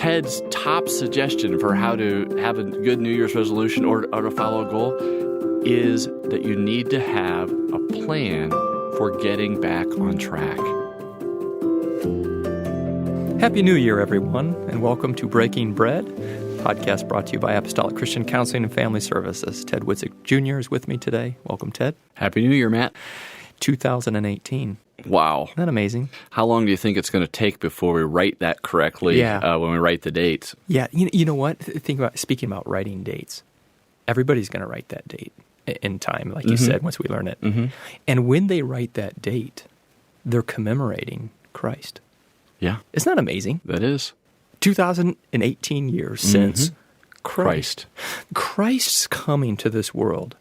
Ted's top suggestion for how to have a good New Year's resolution or to follow a goal is that you need to have a plan for getting back on track. Happy New Year, everyone, and welcome to Breaking Bread, podcast brought to you by Apostolic Christian Counseling and Family Services. Ted Witzig Jr. is with me today. Welcome, Ted. Happy New Year, Matt. 2018. Wow. Isn't that amazing? How long do you think it's going to take before we write that correctly when we write the dates? Yeah, you know what? Speaking about writing dates, everybody's going to write that date in time, like you said, once we learn it. Mm-hmm. And when they write that date, they're commemorating Christ. Yeah. Isn't that amazing? That is. 2018 years since Christ. Christ's coming to this world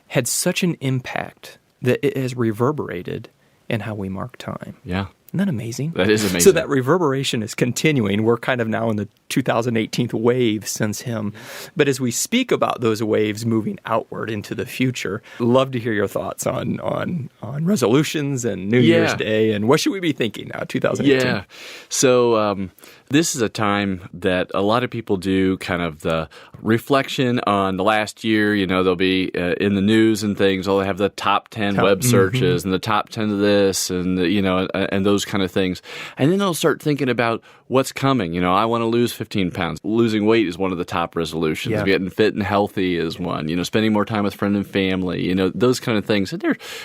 had such an impact that it has reverberated in how we mark time. Yeah. Isn't that amazing? That is amazing. So that reverberation is continuing. We're kind of now in the 2018 wave since him. But as we speak about those waves moving outward into the future, love to hear your thoughts on resolutions and New Year's Day and what should we be thinking now, 2018? Yeah. So this is a time that a lot of people do kind of the reflection on the last year. You know, they'll be in the news and things. They'll have the top 10 web searches and the top 10 of this and, and those kind of things. And then they'll start thinking about what's coming. You know, I want to lose 15 pounds. Losing weight is one of the top resolutions. Yeah. Getting fit and healthy is one. You know, spending more time with friends and family. You know, those kind of things.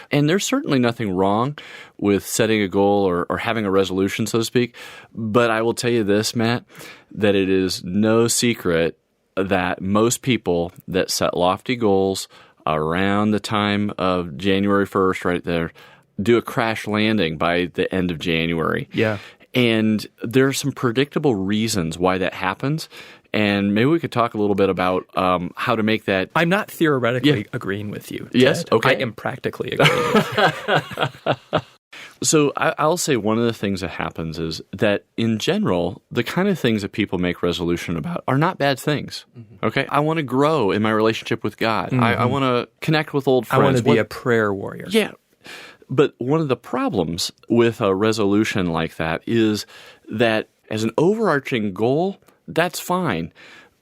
And there's certainly nothing wrong with setting a goal or having a resolution, so to speak. But I will tell you this, Matt, that it is no secret that most people that set lofty goals around the time of January 1st, right there, do a crash landing by the end of January. Yeah. And there are some predictable reasons why that happens. And maybe we could talk a little bit about how to make that. I'm not theoretically agreeing with you, Ted. Yes? Okay. I am practically agreeing with you. So I'll say one of the things that happens is that in general, the kind of things that people make resolution about are not bad things. Mm-hmm. Okay? I want to grow in my relationship with God. Mm-hmm. I want to connect with old friends. I want to be a prayer warrior. Yeah. But one of the problems with a resolution like that is that as an overarching goal, that's fine.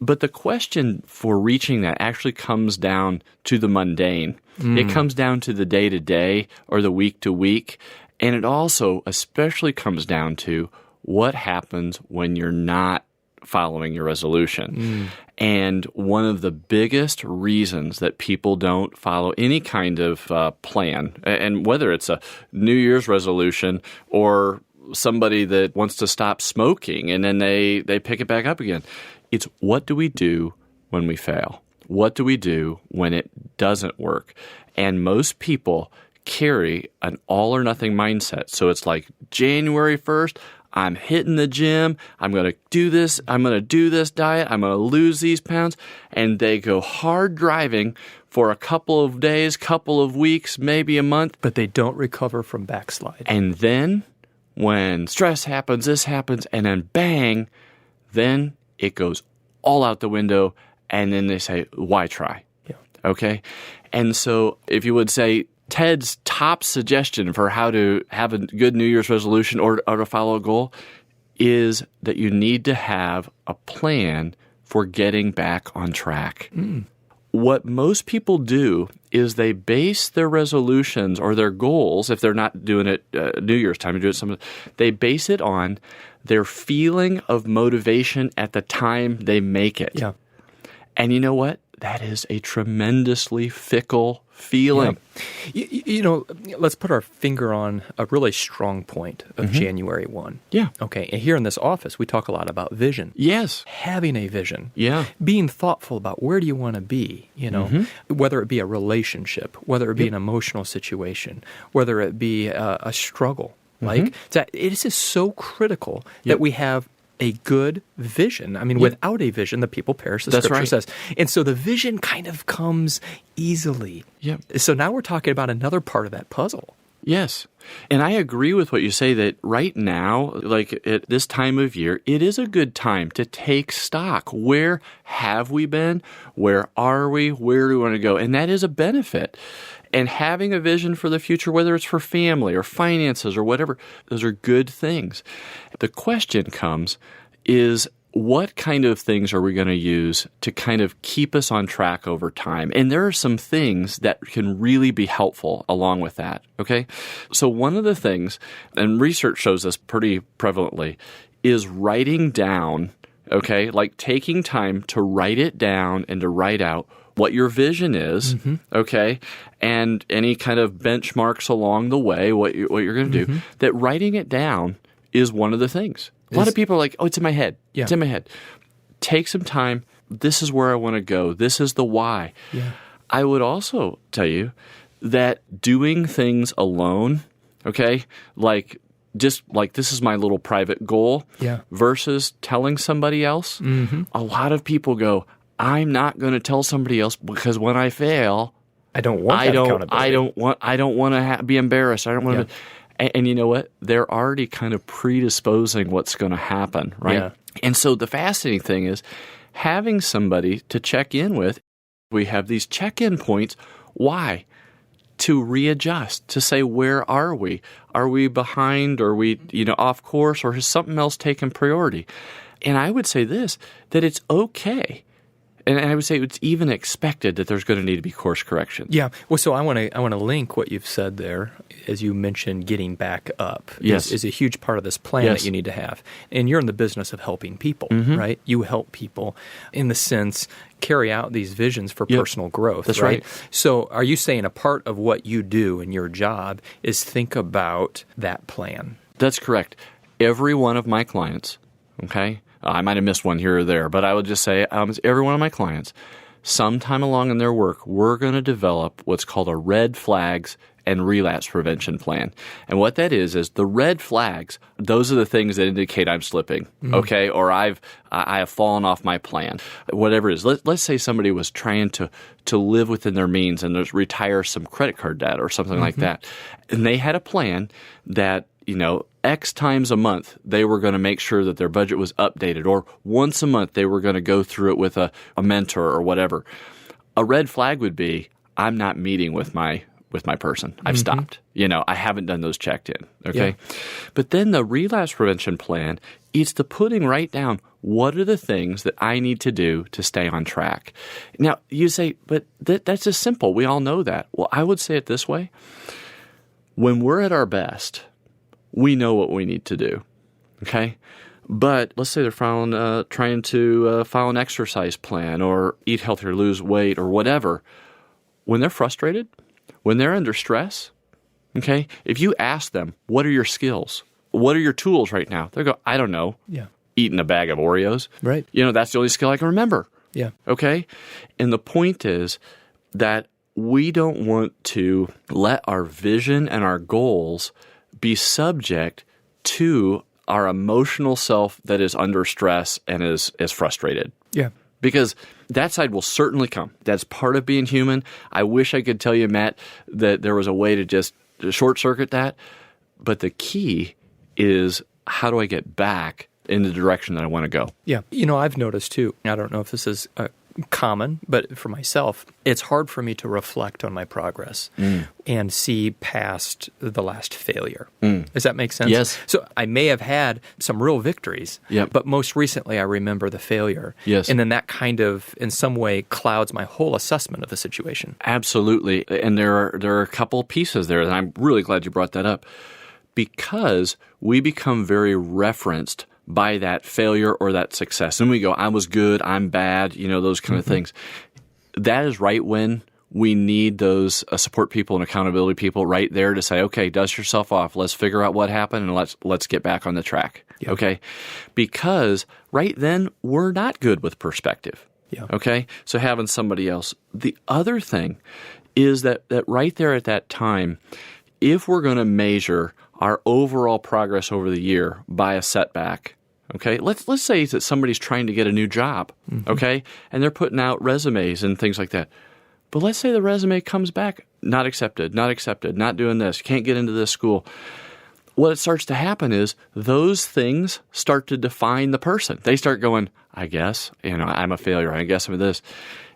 But the question for reaching that actually comes down to the mundane. It comes down to the day-to-day or the week-to-week. And it also especially comes down to what happens when you're not following your resolution. And one of the biggest reasons that people don't follow any kind of plan, and whether it's a New Year's resolution or somebody that wants to stop smoking and then they pick it back up again, it's what do we do when we fail? What do we do when it doesn't work? And most people carry an all-or-nothing mindset. So it's like January 1st, I'm hitting the gym, I'm going to do this, I'm going to do this diet, I'm going to lose these pounds, and they go hard driving for a couple of days, couple of weeks, maybe a month. But they don't recover from backslide. And then when stress happens, this happens, and then bang, then it goes all out the window, and then they say, why try? Yeah. Okay? And so if you would say, Ted's top suggestion for how to have a good New Year's resolution or to follow a goal is that you need to have a plan for getting back on track. What most people do is they base their resolutions or their goals, if they're not doing it New Year's time, to do it something, they base it on their feeling of motivation at the time they make it. Yeah. And you know what? That is a tremendously fickle feeling. Yeah. You know, let's put our finger on a really strong point of January 1. Yeah. Okay, and here in this office, we talk a lot about vision. Yes. Having a vision. Yeah. Being thoughtful about where do you want to be, you know, whether it be a relationship, whether it be an emotional situation, whether it be a struggle. Like, it is just so critical that we have a good vision. I mean, without a vision, the people perish, the Scripture says. And so the vision kind of comes easily. Yep. So now we're talking about another part of that puzzle. Yes. And I agree with what you say that right now, like at this time of year, it is a good time to take stock. Where have we been? Where are we? Where do we want to go? And that is a benefit. And having a vision for the future, whether it's for family or finances or whatever, those are good things. The question comes is what kind of things are we going to use to kind of keep us on track over time? And there are some things that can really be helpful along with that, okay? So one of the things, and research shows this pretty prevalently, is writing down, okay, like taking time to write it down and to write out what your vision is, okay, and any kind of benchmarks along the way, what you're going to do, that writing it down is one of the things. A lot of people are like, oh, it's in my head. Yeah. It's in my head. Take some time. This is where I want to go. This is the why. Yeah. I would also tell you that doing things alone, okay, like just like this is my little private goal versus telling somebody else, a lot of people go, I'm not going to tell somebody else because when I fail, I don't want that accountability. I don't want to be embarrassed. I don't want to. And you know what? They're already kind of predisposing what's going to happen, right? Yeah. And so the fascinating thing is having somebody to check in with. We have these check-in points. Why? To readjust, to say, where are we? Are we behind? Are we, off course? Or has something else taken priority? And I would say this, that it's okay. And I would say it's even expected that there's going to need to be course correction. Yeah. Well, so I want to link what you've said there, as you mentioned, getting back up is a huge part of this plan that you need to have. And you're in the business of helping people, right? You help people in the sense carry out these visions for personal growth. That's right. So are you saying a part of what you do in your job is think about that plan? That's correct. Every one of my clients, okay, I might have missed one here or there, but I would just say every one of my clients, sometime along in their work, we're going to develop what's called a red flags and relapse prevention plan. And what that is the red flags, those are the things that indicate I'm slipping, okay, or I have fallen off my plan, whatever it is. Let's say somebody was trying to live within their means and retire some credit card debt or something like that. And they had a plan that, X times a month, they were going to make sure that their budget was updated, or once a month they were going to go through it with a mentor or whatever. A red flag would be, I'm not meeting with my person. I've stopped. I haven't done those checked in. Okay. Yeah. But then the relapse prevention plan, it's the putting right down what are the things that I need to do to stay on track. Now, you say, but that's just simple. We all know that. Well, I would say it this way. When we're at our best, we know what we need to do, okay? But let's say they're trying to file an exercise plan or eat healthier, lose weight, or whatever. When they're frustrated, when they're under stress, okay, if you ask them, what are your skills? What are your tools right now? They'll go, I don't know. Yeah. Eating a bag of Oreos. Right. That's the only skill I can remember. Yeah. Okay? And the point is that we don't want to let our vision and our goals be subject to our emotional self that is under stress and is frustrated. Yeah. Because that side will certainly come. That's part of being human. I wish I could tell you, Matt, that there was a way to just short-circuit that. But the key is, how do I get back in the direction that I want to go? Yeah. I've noticed too, I don't know if this is common, but for myself, it's hard for me to reflect on my progress and see past the last failure. Does that make sense? Yes. So I may have had some real victories, but most recently I remember the failure. Yes. And then that kind of, in some way, clouds my whole assessment of the situation. Absolutely. And there are a couple pieces there, and I'm really glad you brought that up, because we become very referenced by that failure or that success. And we go, I was good, I'm bad, those kind of things. That is right when we need those support people and accountability people right there to say, okay, dust yourself off. Let's figure out what happened and let's get back on the track. Yep. Okay? Because right then, we're not good with perspective. Yeah. Okay? So having somebody else. The other thing is that right there at that time, if we're going to measure our overall progress over the year by a setback, okay, let's say that somebody's trying to get a new job, okay, and they're putting out resumes and things like that. But let's say the resume comes back, not accepted, not doing this, can't get into this school. What starts to happen is those things start to define the person. They start going, I guess, I'm a failure, I guess I'm this.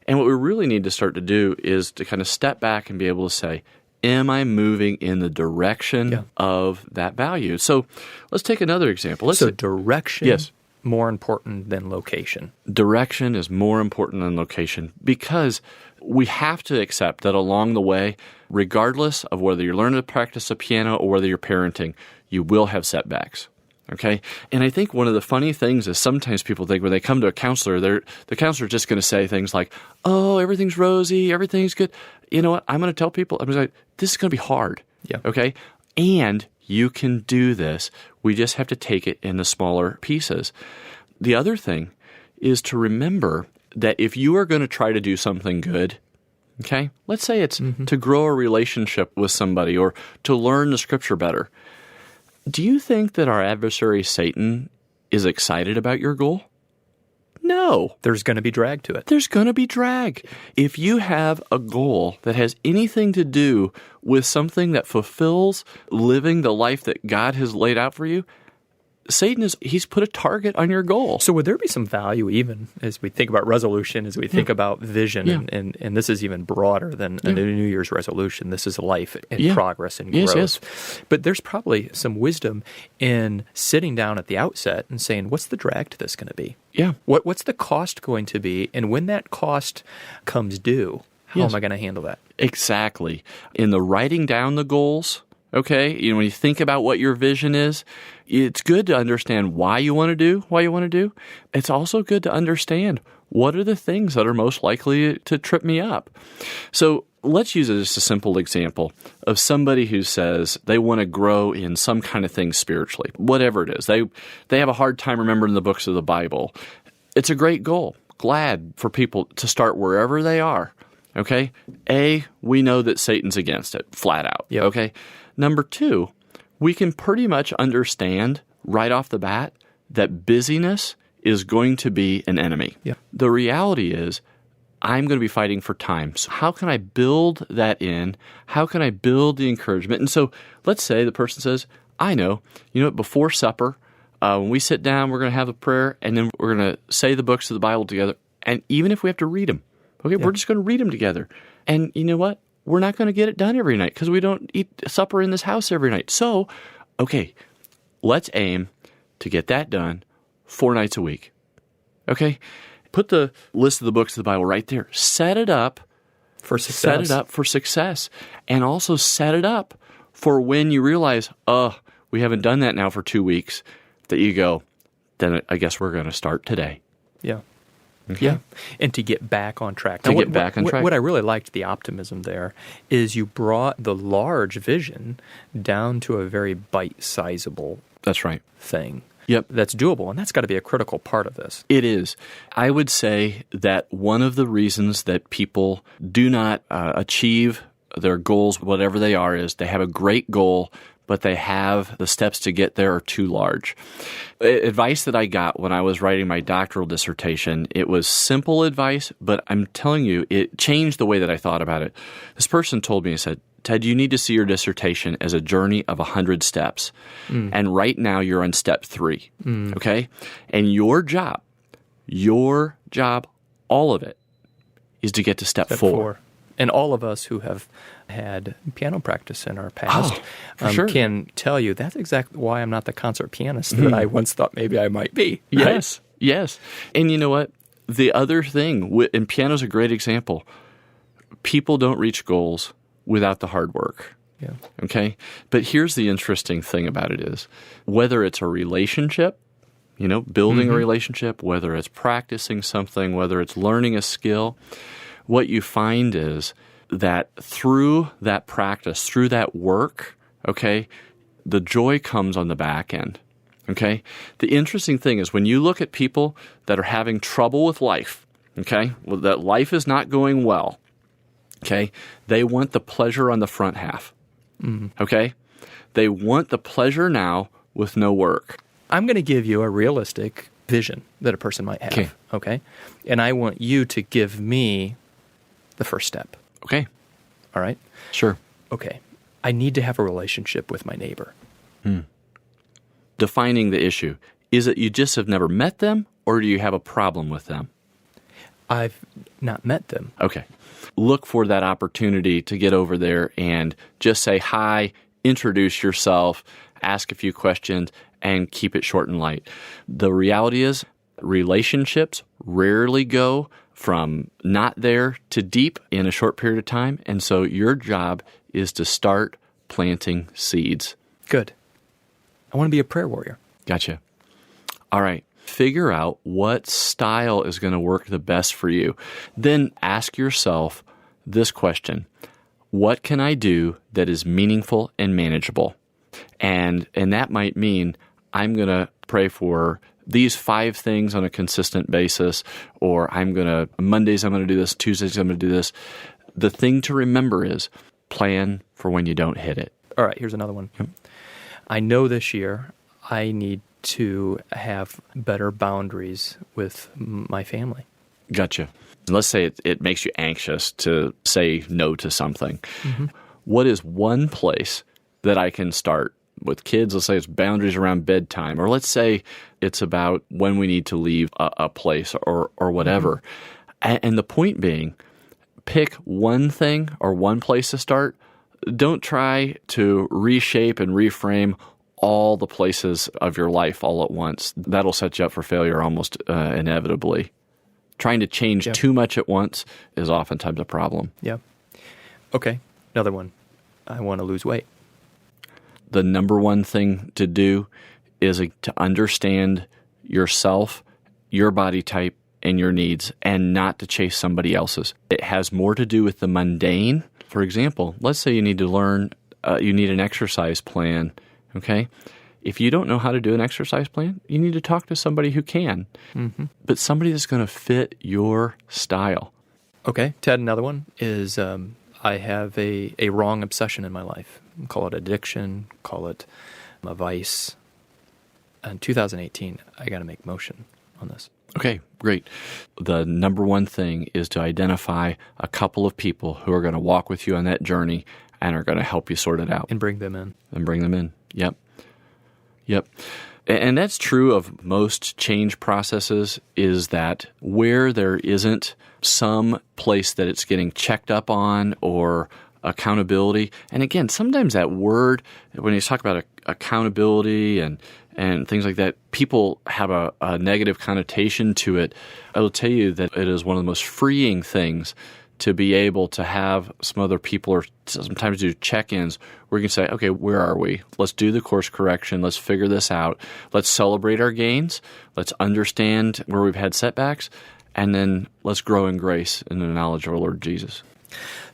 And what we really need to start to do is to kind of step back and be able to say, am I moving in the direction of that value? So let's take another example. Direction. Yes. more important than location? Direction is more important than location because we have to accept that along the way, regardless of whether you're learning to practice the piano or whether you're parenting, you will have setbacks. Okay? And I think one of the funny things is sometimes people think when they come to a counselor, the counselor is just going to say things like, oh, everything's rosy, everything's good. You know what? I'm going to tell people, I'm going to say, this is going to be hard. Yeah. Okay? And you can do this. We just have to take it in the smaller pieces. The other thing is to remember that if you are going to try to do something good, okay, let's say it's to grow a relationship with somebody or to learn the scripture better, do you think that our adversary Satan is excited about your goal? No. There's going to be drag to it. There's going to be drag. If you have a goal that has anything to do with something that fulfills living the life that God has laid out for you, Satan he's put a target on your goal. So would there be some value even as we think about resolution, as we think about vision, and this is even broader than a New Year's resolution. This is life and progress and growth. Yes. But there's probably some wisdom in sitting down at the outset and saying, what's the drag to this going to be? Yeah. What's the cost going to be? And when that cost comes due, how am I going to handle that? Exactly. In the writing down the goals, okay, when you think about what your vision is, it's good to understand why you want to do. It's also good to understand what are the things that are most likely to trip me up. So let's use just a simple example of somebody who says they want to grow in some kind of thing spiritually, whatever it is. They have a hard time remembering the books of the Bible. It's a great goal. Glad for people to start wherever they are. Okay? We know that Satan's against it, flat out. Yep. Okay? Number 2, we can pretty much understand right off the bat that busyness is going to be an enemy. Yeah. The reality is I'm going to be fighting for time. So how can I build that in? How can I build the encouragement? And so let's say the person says, I know, before supper, when we sit down, we're going to have a prayer, and then we're going to say the books of the Bible together. And even if we have to read them, we're just going to read them together. And you know what? We're not going to get it done every night because we don't eat supper in this house every night. So, let's aim to get that done 4 nights a week. Okay? Put the list of the books of the Bible right there. Set it up for success. Set it up for success. And also set it up for when you realize, we haven't done that now for 2 weeks, that you go, then I guess we're going to start today. Yeah. Okay. Yeah, and to get back on track. What I really liked the optimism there is you brought the large vision down to a very bite-sizable That's right. thing. Yep. That's doable, and that's got to be a critical part of this. It is. I would say that one of the reasons that people do not achieve their goals, whatever they are, is they have a great goal, but they have the steps to get there are too large. Advice that I got when I was writing my doctoral dissertation, it was simple advice, but I'm telling you, it changed the way that I thought about it. This person told me, he said, Ted, you need to see your dissertation as a journey of 100 steps. And right now you're on step 3, okay? And your job, all of it, is to get to step 4. And all of us who have had piano practice in our past sure. can tell you that's exactly why I'm not the concert pianist that I once thought maybe I might be. Right? Yes. And you know what? The other thing, and piano's a great example, people don't reach goals without the hard work. Yeah. Okay? But here's the interesting thing about it is, whether it's a relationship, building a relationship, whether it's practicing something, whether it's learning a skill, what you find is that through that practice, through that work, okay, the joy comes on the back end, okay? The interesting thing is when you look at people that are having trouble with life, okay, that life is not going well, okay, they want the pleasure on the front half, okay? They want the pleasure now with no work. I'm going to give you a realistic vision that a person might have, okay? And I want you to give me the first step. Okay. All right? Sure. Okay. I need to have a relationship with my neighbor. Defining the issue. Is it you just have never met them, or do you have a problem with them? I've not met them. Okay. Look for that opportunity to get over there and just say hi, introduce yourself, ask a few questions, and keep it short and light. The reality is relationships rarely go from not there to deep in a short period of time, and so your job is to start planting seeds. Good. I want to be a prayer warrior. Gotcha. All right. Figure out what style is going to work the best for you. Then ask yourself this question: what can I do that is meaningful and manageable? And that might mean I'm going to pray for these 5 things on a consistent basis, or Mondays I'm going to do this, Tuesdays I'm going to do this. The thing to remember is plan for when you don't hit it. All right, here's another one. Yep. I know this year I need to have better boundaries with my family. Gotcha. Let's say it makes you anxious to say no to something. Mm-hmm. What is one place that I can start with kids? Let's say it's boundaries around bedtime, or let's say it's about when we need to leave a place or whatever. Mm-hmm. And the point being, pick one thing or one place to start. Don't try to reshape and reframe all the places of your life all at once. That'll set you up for failure almost inevitably. Trying to change too much at once is oftentimes a problem. Yeah. Okay, another one. I want to lose weight. The number one thing to do is to understand yourself, your body type, and your needs, and not to chase somebody else's. It has more to do with the mundane. For example, let's say you need to learn, you need an exercise plan, okay? If you don't know how to do an exercise plan, you need to talk to somebody who can, but somebody that's going to fit your style. Okay, Ted, another one is I have a wrong obsession in my life. Call it addiction, call it a vice. In 2018, I got to make motion on this. Okay, great. The number one thing is to identify a couple of people who are going to walk with you on that journey and are going to help you sort it out. And bring them in. Yep. And that's true of most change processes, is that where there isn't some place that it's getting checked up on or accountability. And again, sometimes that word, when you talk about accountability and things like that, people have a negative connotation to it. I will tell you that it is one of the most freeing things to be able to have some other people, or sometimes do check-ins where you can say, okay, where are we? Let's do the course correction. Let's figure this out. Let's celebrate our gains. Let's understand where we've had setbacks. And then let's grow in grace in the knowledge of our Lord Jesus.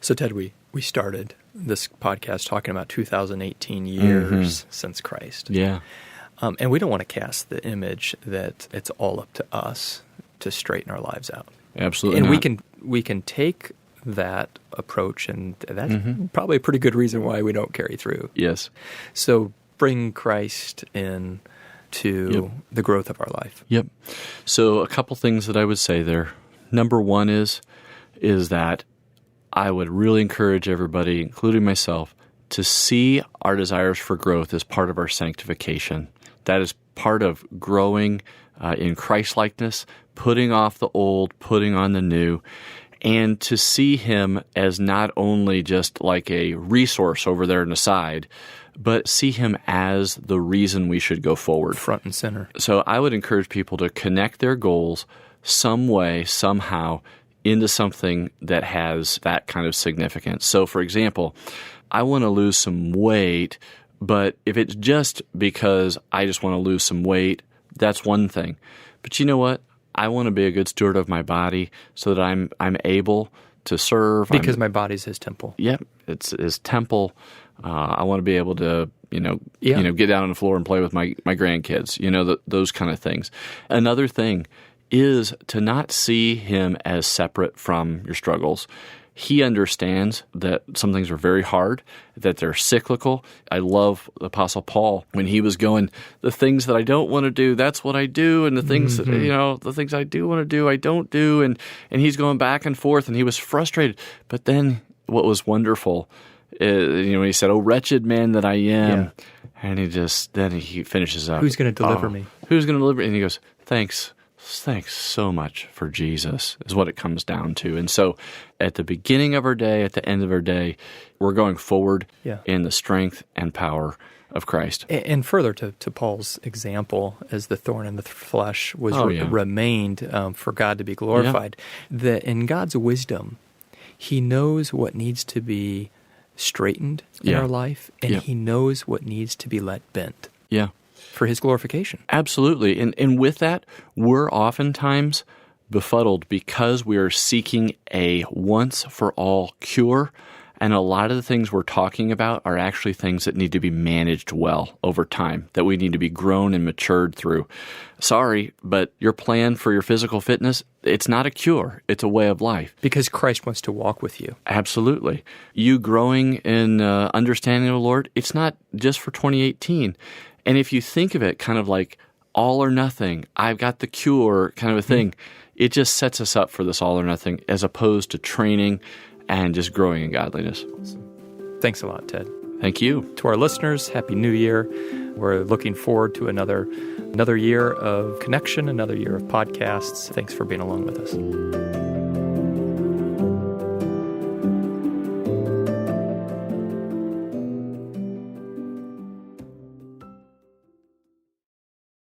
So, Ted, we started this podcast talking about 2018 years since Christ. Yeah. And we don't want to cast the image that it's all up to us to straighten our lives out. Absolutely and not. we can take that approach, and that's probably a pretty good reason why we don't carry through. Yes. So bring Christ in to the growth of our life. Yep. So a couple things that I would say there. Number one is that I would really encourage everybody, including myself, to see our desires for growth as part of our sanctification. That is part of growing in Christ-likeness, putting off the old, putting on the new, and to see Him as not only just like a resource over there on the side, but see Him as the reason we should go forward. Front and center. So I would encourage people to connect their goals some way, somehow, into something that has that kind of significance. So, for example, I want to lose some weight, but if it's just because I just want to lose some weight, that's one thing. But you know what? I want to be a good steward of my body so that I'm able to serve. Because my body's His temple. Yep, it's His temple. I want to be able to, get down on the floor and play with my grandkids. Those kind of things. Another thing is to not see Him as separate from your struggles. He understands that some things are very hard, that they're cyclical. I love the Apostle Paul when he was going, the things that I don't want to do, that's what I do, and the things that, the things I do want to do, I don't do, and he's going back and forth, and he was frustrated. But then what was wonderful, he said, "Oh, wretched man that I am," and then he finishes up. Who's going to deliver me? Who's going to deliver me? And he goes, "Thanks. Thanks so much for Jesus, is what it comes down to. And so at the beginning of our day, at the end of our day, we're going forward in the strength and power of Christ. And further to Paul's example, as the thorn in the flesh was remained for God to be glorified, that in God's wisdom, He knows what needs to be straightened in our life, and He knows what needs to be let bent. Yeah. For His glorification. Absolutely. And with that, we're oftentimes befuddled because we are seeking a once-for-all cure, and a lot of the things we're talking about are actually things that need to be managed well over time, that we need to be grown and matured through. Sorry, but your plan for your physical fitness, it's not a cure. It's a way of life. Because Christ wants to walk with you. Absolutely. You growing in understanding of the Lord, it's not just for 2018. And if you think of it kind of like all or nothing, I've got the cure kind of a thing, it just sets us up for this all or nothing as opposed to training and just growing in godliness. Awesome. Thanks a lot, Ted. Thank you. To our listeners, Happy New Year. We're looking forward to another year of connection, another year of podcasts. Thanks for being along with us.